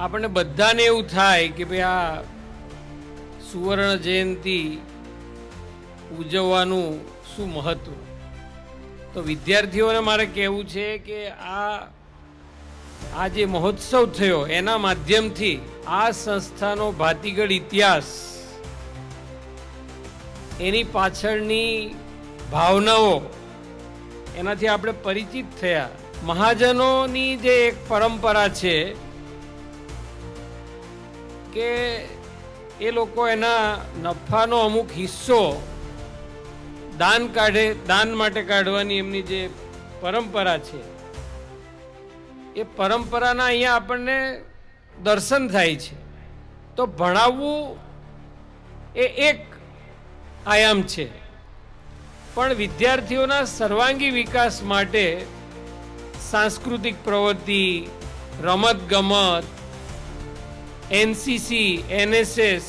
આપણને બધાને એવું થાય કે ભાઈ આ સુવર્ણ જયંતિ ઉજવવાનું શું મહત્વ. તો વિદ્યાર્થીઓને મારે કહેવું છે કે આ જે મહોત્સવ થયો એના માધ્યમથી આ સંસ્થાનો ભાતીગળ ઇતિહાસ, એની પાછળની ભાવનાઓ, એનાથી આપણે પરિચિત થયા. મહાજનોની જે એક પરંપરા છે કે એ લોકો એના નફાનો અમુક હિસ્સો દાન માટે કાઢવાની એમની જે પરંપરા છે, એ પરંપરાના અહીંયા આપણને દર્શન થાય છે. તો ભણાવવું એ એક આયામ છે, પણ વિદ્યાર્થીઓના સર્વાંગી વિકાસ માટે સાંસ્કૃતિક પ્રવૃત્તિ, રમતગમત, એનસીસી, એનએસએસ,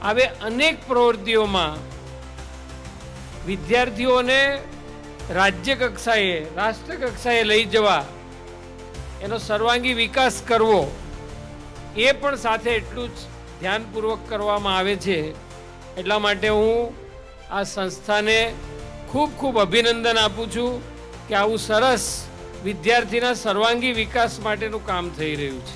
આવે અનેક પ્રવૃત્તિઓમાં વિદ્યાર્થીઓને રાજ્ય કક્ષાએ, રાષ્ટ્ર કક્ષાએ લઈ જવા, એનો સર્વાંગી વિકાસ કરવો, એ પણ સાથે એટલું જ ધ્યાનપૂર્વક કરવામાં આવે છે. એટલા માટે હું આ સંસ્થાને ખૂબ ખૂબ અભિનંદન આપું છું કે આવું સરસ વિદ્યાર્થીના સર્વાંગી વિકાસ માટેનું કામ થઈ રહ્યું છે.